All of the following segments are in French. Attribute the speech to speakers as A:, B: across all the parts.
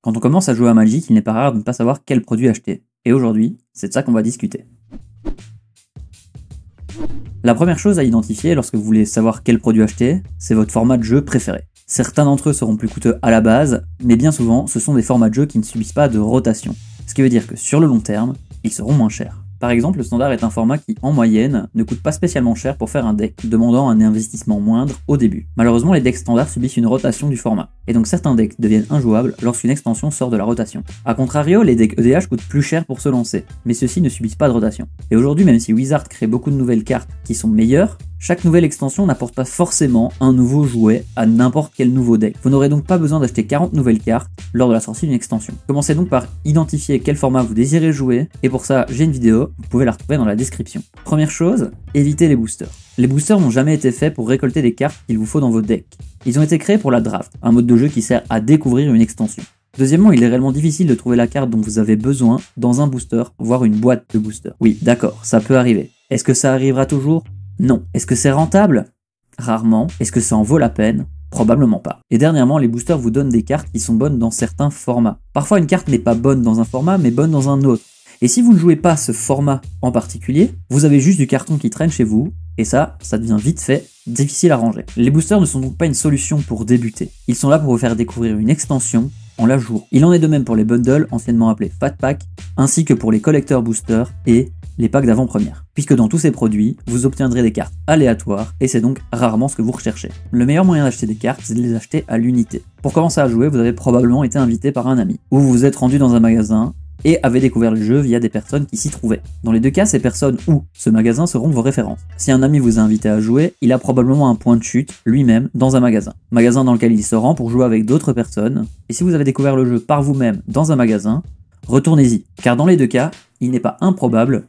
A: Quand on commence à jouer à Magic, il n'est pas rare de ne pas savoir quel produit acheter. Et aujourd'hui, c'est de ça qu'on va discuter. La première chose à identifier lorsque vous voulez savoir quel produit acheter, c'est votre format de jeu préféré. Certains d'entre eux seront plus coûteux à la base, mais bien souvent, ce sont des formats de jeu qui ne subissent pas de rotation. Ce qui veut dire que sur le long terme, ils seront moins chers. Par exemple, le standard est un format qui, en moyenne, ne coûte pas spécialement cher pour faire un deck, demandant un investissement moindre au début. Malheureusement, les decks standards subissent une rotation du format, et donc certains decks deviennent injouables lorsqu'une extension sort de la rotation. A contrario, les decks EDH coûtent plus cher pour se lancer, mais ceux-ci ne subissent pas de rotation. Et aujourd'hui, même si Wizard crée beaucoup de nouvelles cartes qui sont meilleures, chaque nouvelle extension n'apporte pas forcément un nouveau jouet à n'importe quel nouveau deck. Vous n'aurez donc pas besoin d'acheter 40 nouvelles cartes lors de la sortie d'une extension. Commencez donc par identifier quel format vous désirez jouer, et pour ça, j'ai une vidéo, vous pouvez la retrouver dans la description. Première chose, évitez les boosters. Les boosters n'ont jamais été faits pour récolter des cartes qu'il vous faut dans vos decks. Ils ont été créés pour la draft, un mode de jeu qui sert à découvrir une extension. Deuxièmement, il est réellement difficile de trouver la carte dont vous avez besoin dans un booster, voire une boîte de booster. Oui, d'accord, ça peut arriver. Est-ce que ça arrivera toujours ? Non. Est-ce que c'est rentable ? Rarement. Est-ce que ça en vaut la peine ? Probablement pas. Et dernièrement, les boosters vous donnent des cartes qui sont bonnes dans certains formats. Parfois, une carte n'est pas bonne dans un format, mais bonne dans un autre. Et si vous ne jouez pas ce format en particulier, vous avez juste du carton qui traîne chez vous, et ça devient vite fait difficile à ranger. Les boosters ne sont donc pas une solution pour débuter. Ils sont là pour vous faire découvrir une extension en la jouant. Il en est de même pour les bundles, anciennement appelés Fat Pack, ainsi que pour les collector boosters et les packs d'avant-première. Puisque dans tous ces produits, vous obtiendrez des cartes aléatoires, et c'est donc rarement ce que vous recherchez. Le meilleur moyen d'acheter des cartes, c'est de les acheter à l'unité. Pour commencer à jouer, vous avez probablement été invité par un ami, ou vous vous êtes rendu dans un magasin, et avez découvert le jeu via des personnes qui s'y trouvaient. Dans les deux cas, ces personnes ou ce magasin seront vos références. Si un ami vous a invité à jouer, il a probablement un point de chute, lui-même, dans un magasin. Magasin dans lequel il se rend pour jouer avec d'autres personnes, et si vous avez découvert le jeu par vous-même dans un magasin, retournez-y. Car dans les deux cas, il n'est pas improbable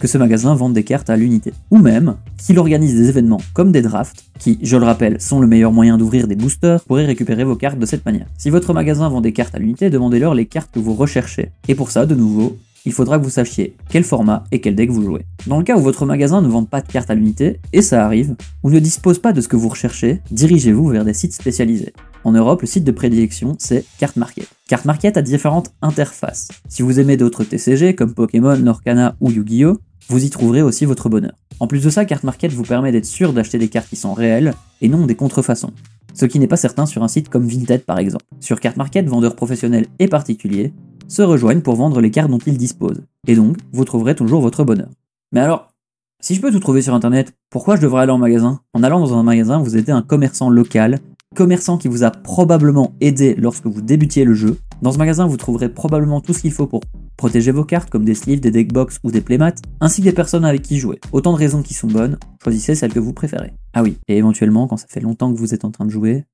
A: que ce magasin vende des cartes à l'unité. Ou même qu'il organise des événements comme des drafts, qui, je le rappelle, sont le meilleur moyen d'ouvrir des boosters, vous pourrez récupérer vos cartes de cette manière. Si votre magasin vend des cartes à l'unité, demandez-leur les cartes que vous recherchez. Et pour ça, de nouveau, il faudra que vous sachiez quel format et quel deck vous jouez. Dans le cas où votre magasin ne vend pas de cartes à l'unité, et ça arrive, ou ne dispose pas de ce que vous recherchez, dirigez-vous vers des sites spécialisés. En Europe, le site de prédilection, c'est Card Market. Card Market a différentes interfaces. Si vous aimez d'autres TCG, comme Pokémon, Lorcana ou Yu-Gi-Oh!, vous y trouverez aussi votre bonheur. En plus de ça, Card Market vous permet d'être sûr d'acheter des cartes qui sont réelles, et non des contrefaçons. Ce qui n'est pas certain sur un site comme Vinted par exemple. Sur Card Market, vendeurs professionnels et particuliers se rejoignent pour vendre les cartes dont ils disposent. Et donc, vous trouverez toujours votre bonheur. Mais alors, si je peux tout trouver sur internet, pourquoi je devrais aller en magasin ? En allant dans un magasin, vous aidez un commerçant local, commerçant qui vous a probablement aidé lorsque vous débutiez le jeu. Dans ce magasin, vous trouverez probablement tout ce qu'il faut pour protéger vos cartes, comme des sleeves, des deckbox ou des playmats, ainsi que des personnes avec qui jouer. Autant de raisons qui sont bonnes, choisissez celle que vous préférez. Ah oui, et éventuellement, quand ça fait longtemps que vous êtes en train de jouer,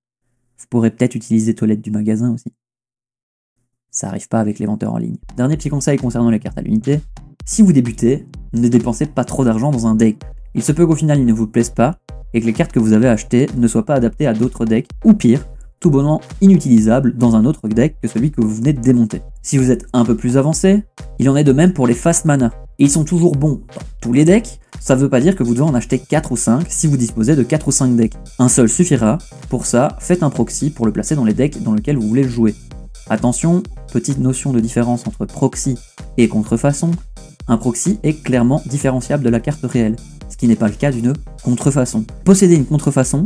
A: vous pourrez peut-être utiliser les toilettes du magasin aussi. Ça arrive pas avec les venteurs en ligne. Dernier petit conseil concernant les cartes à l'unité, si vous débutez, ne dépensez pas trop d'argent dans un deck. Il se peut qu'au final il ne vous plaise pas, et que les cartes que vous avez achetées ne soient pas adaptées à d'autres decks, ou pire, tout bonnement inutilisable dans un autre deck que celui que vous venez de démonter. Si vous êtes un peu plus avancé, il en est de même pour les fast mana. Ils sont toujours bons dans tous les decks, ça ne veut pas dire que vous devez en acheter 4 ou 5 si vous disposez de 4 ou 5 decks. Un seul suffira, pour ça, faites un proxy pour le placer dans les decks dans lesquels vous voulez le jouer. Attention, petite notion de différence entre proxy et contrefaçon, un proxy est clairement différenciable de la carte réelle, ce qui n'est pas le cas d'une contrefaçon. Posséder une contrefaçon,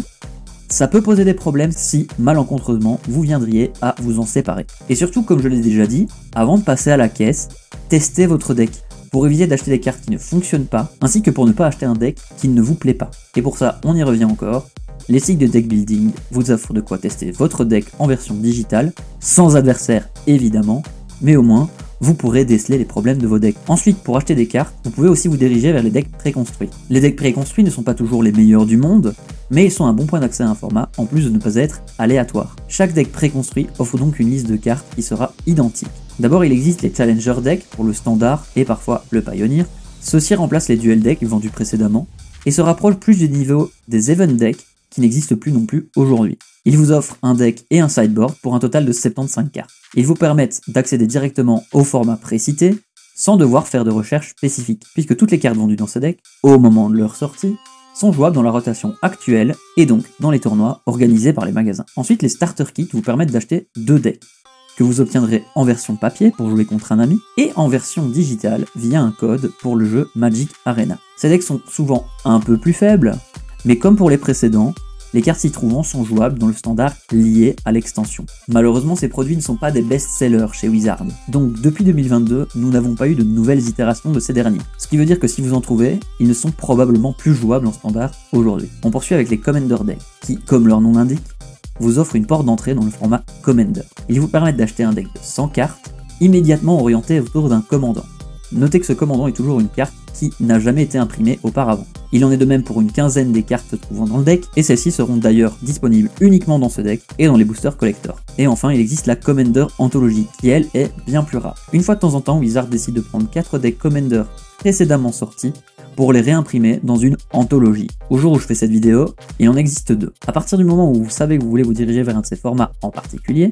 A: ça peut poser des problèmes si, malencontreusement, vous viendriez à vous en séparer. Et surtout, comme je l'ai déjà dit, avant de passer à la caisse, testez votre deck, pour éviter d'acheter des cartes qui ne fonctionnent pas, ainsi que pour ne pas acheter un deck qui ne vous plaît pas. Et pour ça, on y revient encore, les sites de deck building vous offrent de quoi tester votre deck en version digitale, sans adversaire évidemment, mais au moins, vous pourrez déceler les problèmes de vos decks. Ensuite, pour acheter des cartes, vous pouvez aussi vous diriger vers les decks préconstruits. Les decks préconstruits ne sont pas toujours les meilleurs du monde, mais ils sont un bon point d'accès à un format, en plus de ne pas être aléatoire. Chaque deck préconstruit offre donc une liste de cartes qui sera identique. D'abord, il existe les Challenger decks pour le standard et parfois le Pioneer. Ceux-ci remplacent les Duel decks vendus précédemment, et se rapprochent plus du niveau des Event decks qui n'existent plus non plus aujourd'hui. Ils vous offrent un deck et un sideboard pour un total de 75 cartes. Ils vous permettent d'accéder directement au format précité, sans devoir faire de recherche spécifique, puisque toutes les cartes vendues dans ce deck, au moment de leur sortie, sont jouables dans la rotation actuelle, et donc dans les tournois organisés par les magasins. Ensuite, les starter kits vous permettent d'acheter 2 decks. que vous obtiendrez en version papier pour jouer contre un ami, et en version digitale via un code pour le jeu Magic Arena. Ces decks sont souvent un peu plus faibles, mais comme pour les précédents, les cartes s'y trouvant sont jouables dans le standard lié à l'extension. Malheureusement, ces produits ne sont pas des best-sellers chez Wizard, donc depuis 2022, nous n'avons pas eu de nouvelles itérations de ces derniers. Ce qui veut dire que si vous en trouvez, ils ne sont probablement plus jouables en standard aujourd'hui. On poursuit avec les Commander Decks, qui, comme leur nom l'indique, vous offrent une porte d'entrée dans le format Commander. Ils vous permettent d'acheter un deck de 100 cartes, immédiatement orienté autour d'un commandant. Notez que ce commandant est toujours une carte qui n'a jamais été imprimée auparavant. Il en est de même pour une quinzaine des cartes se trouvant dans le deck, et celles-ci seront d'ailleurs disponibles uniquement dans ce deck et dans les boosters collector. Et enfin, il existe la Commander Anthology, qui elle est bien plus rare. Une fois de temps en temps, Wizard décide de prendre 4 decks Commander précédemment sortis pour les réimprimer dans une anthologie. Au jour où je fais cette vidéo, il en existe 2. À partir du moment où vous savez que vous voulez vous diriger vers un de ces formats en particulier,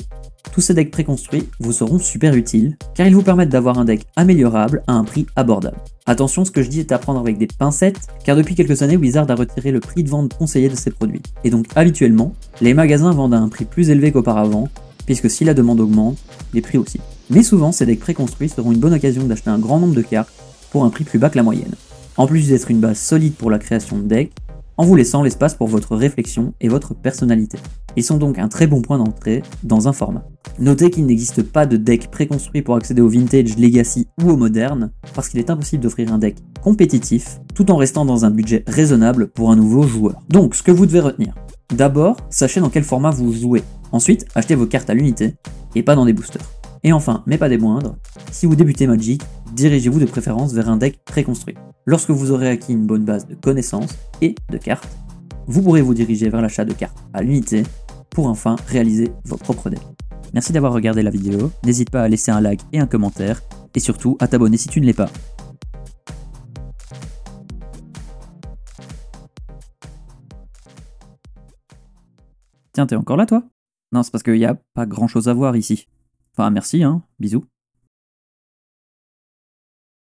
A: tous ces decks préconstruits vous seront super utiles, car ils vous permettent d'avoir un deck améliorable à un prix abordable. Attention, ce que je dis est à prendre avec des pincettes, car depuis quelques années, Wizard a retiré le prix de vente conseillé de ses produits. Et donc habituellement, les magasins vendent à un prix plus élevé qu'auparavant, puisque si la demande augmente, les prix aussi. Mais souvent, ces decks préconstruits seront une bonne occasion d'acheter un grand nombre de cartes pour un prix plus bas que la moyenne. En plus d'être une base solide pour la création de decks, en vous laissant l'espace pour votre réflexion et votre personnalité. Ils sont donc un très bon point d'entrée dans un format. Notez qu'il n'existe pas de deck préconstruit pour accéder au vintage, legacy ou au moderne, parce qu'il est impossible d'offrir un deck compétitif, tout en restant dans un budget raisonnable pour un nouveau joueur. Donc, ce que vous devez retenir. D'abord, sachez dans quel format vous jouez. Ensuite, achetez vos cartes à l'unité, et pas dans des boosters. Et enfin, mais pas des moindres, si vous débutez Magic, dirigez-vous de préférence vers un deck préconstruit. Lorsque vous aurez acquis une bonne base de connaissances et de cartes, vous pourrez vous diriger vers l'achat de cartes à l'unité pour enfin réaliser vos propres decks. Merci d'avoir regardé la vidéo, n'hésite pas à laisser un like et un commentaire, et surtout à t'abonner si tu ne l'es pas. Tiens, t'es encore là toi? Non, c'est parce qu'il n'y a pas grand chose à voir ici. Enfin, merci, hein, bisous.